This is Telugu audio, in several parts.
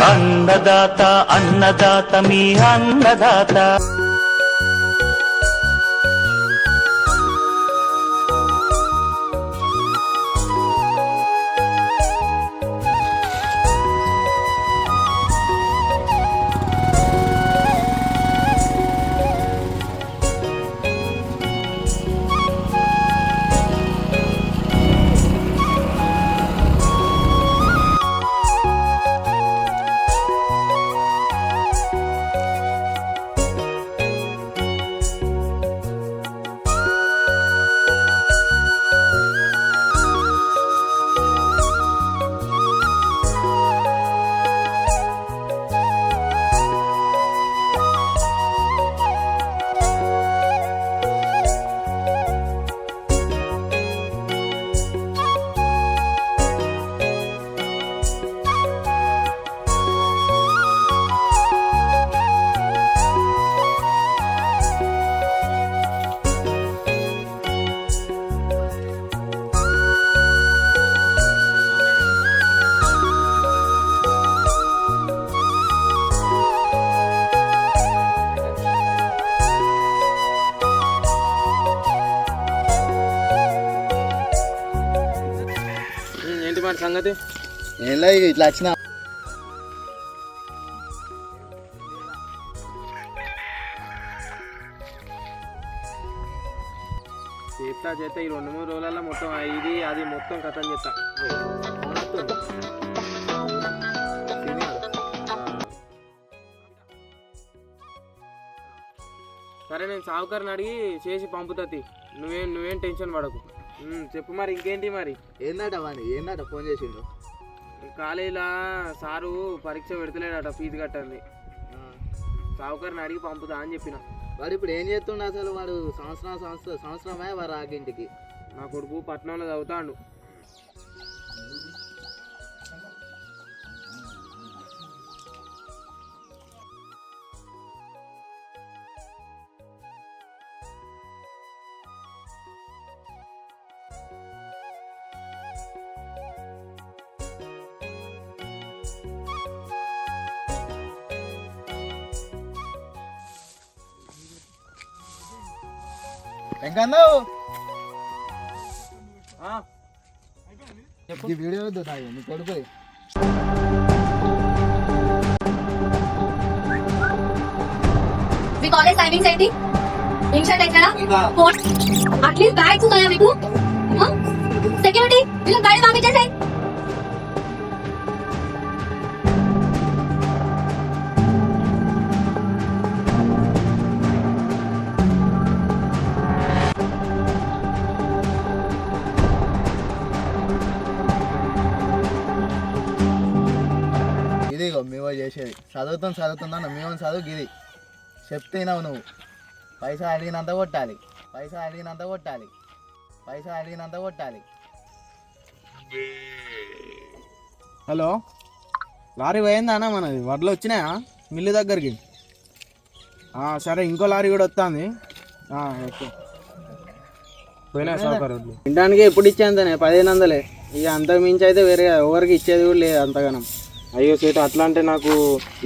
అన్నదాత అన్నదాత మీ అన్నదాత. సంగతి ఏం లేదు, ఇట్లా వచ్చిన చేస్తే ఈ 2-3 రోజులలో మొత్తం ఇది అది మొత్తం కథం చేస్తా. సరే నేను సావుకారిని అడిగి చేసి పంపుతుంది. నువ్వేం టెన్షన్ పడకు. చెప్పు మరి ఇంకేంటి మరి? ఏందట వాణి, ఏందట ఫోన్ చేసిండు? కాలేజీలో సారు పరీక్ష పెడతలేడట, ఫీజు కట్టండి. సావుకారిని అడిగి పంపుతా అని చెప్పిన. వాడు ఇప్పుడు ఏం చేస్తుండ అసలు? వాడు సంవత్సరమే వాడు రాకింటికి. నా కొడుకు పట్నంలో చదువుతాడు. ఎంకన్నావు చెప్పు. ఈ వీడియో వద్దు నాకు, నీ కొడుకు మీ కాలేజ్ టైమింగ్స్ ఏంటి? ఇన్షర్ట్ ఎక్కడ? అట్లీస్ట్ బ్యాగ్స్ ఉన్నాయా మీకు? సెక్యూరిటీ వీళ్ళు గాడి పంపించేసాయి. ఇదిగో మేమో చేసేది. చదువుతుందా మేము చదువు గిది చెప్తున్నావు నువ్వు. పైసా అడిగినంత కొట్టాలి. హలో, లారీ పోయిందా అన్న? మనది వడ్లు వచ్చినాయా మిల్లు దగ్గరికి? సరే, ఇంకో లారీ కూడా వస్తుంది. ఓకే, పోయినా సౌకర్యం వడ్లు తినడానికి ఎప్పుడు ఇచ్చేంతనే 1500. ఇక అంతకు మించి అయితే వేరే ఎవరికి ఇచ్చేది కూడా లేదు అంతగానం. అయ్యో సేటు, అట్లా అంటే నాకు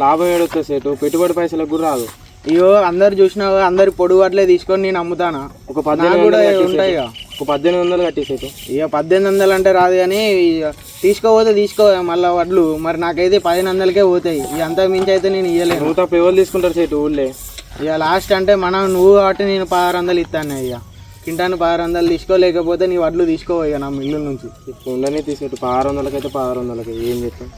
లాభం ఏడొస్తుంది సేటు, పెట్టుబడి పైసలకు కూడా రాదు. అయ్యో అందరు చూసినావు, అందరి పొడుగు అట్లే తీసుకొని నేను అమ్ముతానా. ఒక 1800 కూడా ఉంటాయి. ఒక 1800 కట్టి సేటు. ఇక 1800 అంటే రాదు, కానీ తీసుకోపోతే తీసుకో మళ్ళీ వడ్లు. మరి నాకైతే 1500కే పోతాయి. ఇక అంతకు మించి అయితే నేను ఇవ్వలేను. నువ్వు తప్ప ఎవరు తీసుకుంటారు సేటు ఊళ్ళే? ఇక లాస్ట్ అంటే నువ్వు కాబట్టి నేను 1600 ఇస్తాను. ఇక కింటాను 1600 తీసుకోలేకపోతే నీ వడ్లు తీసుకో ఇక నా మిల్లు నుంచి. ఉండనే తీసేటు 1600 అయితే 1600 ఏం చెప్తాం.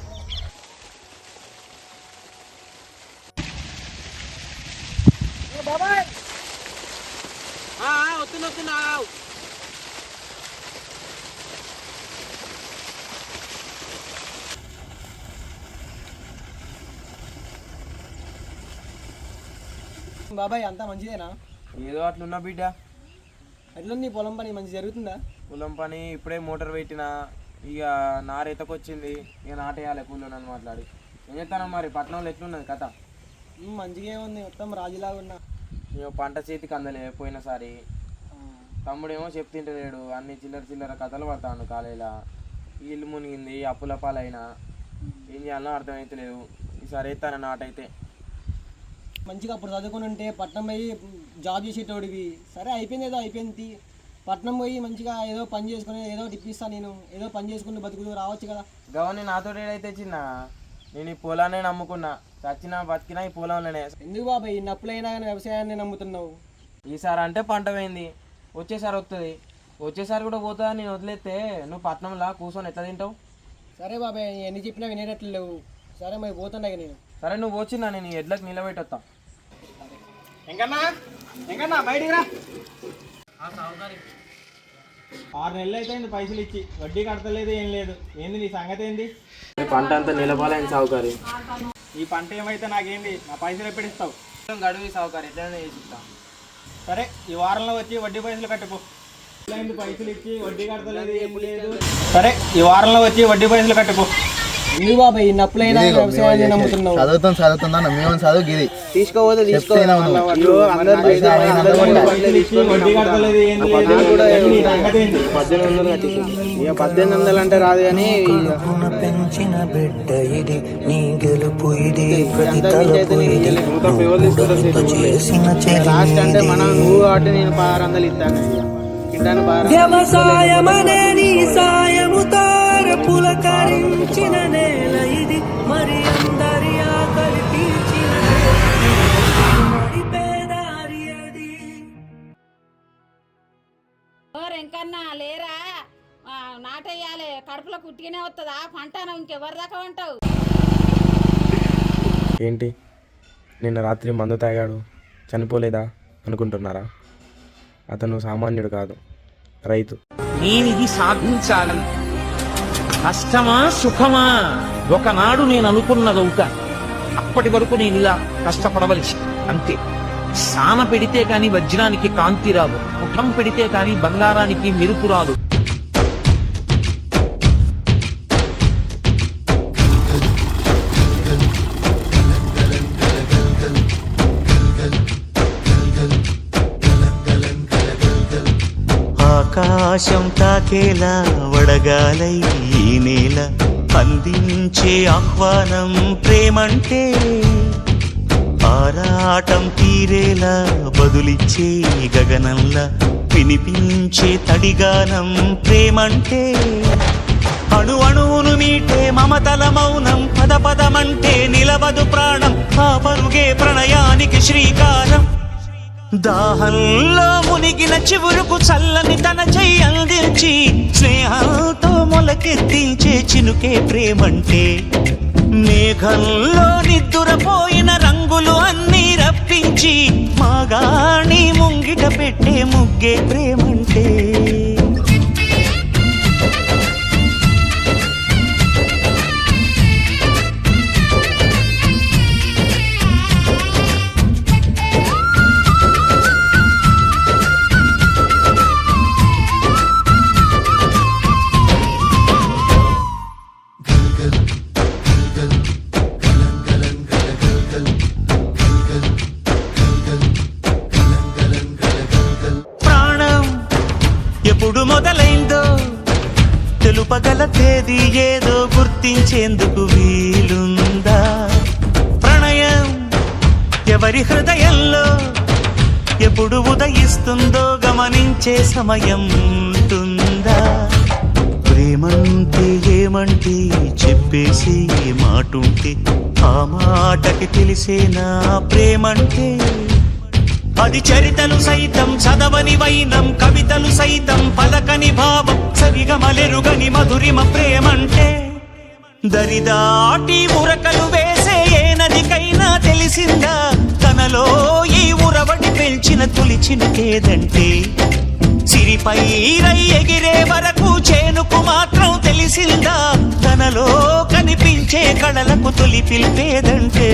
బాబాయ్ అంతా మంచిదేనా? ఏదో అట్లున్నా బిడ్డ. ఎట్లుంది పొలం పని? మంచి జరుగుతుందా? పొలం పని ఇప్పుడే మోటార్ పెట్టినా, ఇక నారెతకొచ్చింది, ఇక నాటేయాలి కూలోని మాట్లాడి. ఏం చెప్తాను మరి పట్టణంలో ఎట్లున్నది కథ? మంచిగా ఉంది, మొత్తం రాజులాగా ఉన్నా. మేము పంట చేతికి అందలే పోయినసారి. తమ్ముడేమో చెప్తుంటలేడు, అన్ని చిల్లర కథలు పడతాడు కాలేజీలో. ఇల్లు మునిగింది, అప్పుల పాలైనా, ఏం చేయాలో అర్థమవుతలేదు. ఈసారి ఎత్తాను నాటైతే. మంచిగా అప్పుడు చదువుకుని ఉంటే పట్నం పోయి జాబ్ చేసేటోడివి. సరే అయిపోయింది, ఏదో అయిపోయింది. పట్నం పోయి మంచిగా ఏదో పని చేసుకుని ఏదో ఇప్పిస్తా, నేను ఏదో పని చేసుకుని బతుకుతూ రావచ్చు కదా. గవని నాతో ఏడైతే చిన్న, నేను ఈ పొలాన్ని నమ్ముకున్నా, చచ్చినా బతికినా ఈ పొలంలోనే. ఎందుకు బాబాయ్ ఇన్ని అప్పులైనా కానీ వ్యవసాయాన్ని నమ్ముతున్నావు? ఈసారి అంటే పంట పోయింది, వచ్చేసారి వస్తుంది, వచ్చేసారి కూడా పోతుందా. నేను వదిలేస్తే నువ్వు పట్నంలో కూర్చొని ఎట్లా తింటావు? సరే బాబాయ్ ఎన్ని చెప్పినా వినేటట్లు లేవు. సరే మరి పోతుండే నేను. సరే నువ్వు వచ్చినా నేను ఈ ఎడ్లకు నిలబెట్టి వస్తా. ఎంకన్నా బయటికి రా. 6 నెలలు అయితే పైసలు ఇచ్చి వడ్డీ కడతలేదు, ఏం లేదు. ఏంది నీ సంగతి ఏంది? పంట అంతా నిలబాలని సావుకారి. ఈ పంట ఏమైతే నాకేంది, నా పైసలు ఎప్పుడు ఇస్తావు? గడువు సావుకారి, ఎట్లయినా చేసి ఇస్తా. సరే ఈ వారంలో వచ్చి వడ్డీ పైసలు కట్టుకో. పైసలు ఇచ్చి వడ్డీ కడతలేదు, ఏం లేదు. సరే ఈ వారంలో వచ్చి వడ్డీ పైసలు కట్టుకో. ఎందుకు బాబాయ్ ఇన్ని అప్పులైనా వ్యవసాయాన్ని నమ్ముతున్నావు? చదువుతుందా మేము చదువు గిది తీసుకోవద్దు, వడ్డీ కడతలేదు, ఏం లేదు. నీ సంగతి ఏంది? 1800 అంటే రాదు కానీ పెంచిన బిడ్డ ఇది నీ గెలుపు ఇది ప్రతి తలుపు ఇది చేసిన లాస్ట్ అంటే మనం నువ్వు కాబట్టి నేను 600 ఇస్తాను. వ్యవసాయమనే నీ సాయము తార పులకరించిన నేల ఇది మరి అందరి ఆకలి తీర్చిన పేదారి అది. ఎంకన్నా లేరా, నాటేయాలి. కడుపులో కుట్టిగానే వస్తుందా పంట? ఇంకెవరి దాకా అంటావు? ఏంటి నిన్న రాత్రి మందు తాగాడు చనిపోలేదా అనుకుంటున్నారా? అతను సామాన్యుడు కాదు, రైతు. నేనిది సాధించాలని, కష్టమా సుఖమా ఒకనాడు నేను అనుకున్నదవుతా. అప్పటి వరకు నేను ఇలా కష్టపడవలసి అంతే. సాన పెడితే కాని వజ్రానికి కాంతి రాదు, ముఖం పెడితే కాని బంగారానికి మెరుపు రాదు. ఆకాశం తాకేలా వడగాలై ఈ నేల అందించే ఆహ్వానం ప్రేమంటే, ఆరాటం తీరేలా బదులిచ్చే గగనంలా వినిపించే తడిగానం ప్రేమంటే, అణు అణువును మీటే మమతల మౌనం పద పదమంటే నిలవదు ప్రాణం, ఆ పరుగే ప్రణయానికి శ్రీకారం. దాహంలో మునిగిన చివురుకు చల్లని తన చెయ్యి అందించి స్నేహంతో మొలకెత్తించే చినుకే ప్రేమంటే, మేఘంలో నిద్దురపోయిన రంగులు అన్నీ రప్పించి మాగాణి ముంగిట పెట్టే ముగ్గే ప్రేమంటే. ఎప్పుడు మొదలైందో తెలుపగల తేదీ ఏదో గుర్తించేందుకు వీలుందా? ప్రణయం ఎవరి హృదయంలో ఎప్పుడు ఉదయిస్తుందో గమనించే సమయం ఉంటుందా? ప్రేమంటే ఏమంటే చెప్పేసి మాటుంటే ఆ మాటకి తెలిసేనా ప్రేమంటే? అది చరితలు సైతం చదవని వైనం, కవితలు సైతం పలకని భావం, సరిగమలెరుగని మధురిమ ప్రేమంటే. దరిదాటి ఉరకలు వేసే ఏ నదికైనా తెలిసిందా తనలో ఈ ఉరవడి పెంచిన తొలి చినుకేదంటే? సిరిపై రై ఎగిరే వరకు చేనుకు మాత్రం తెలిసిందా తనలో కనిపించే కళలకు తొలి పిలిపేదంటే?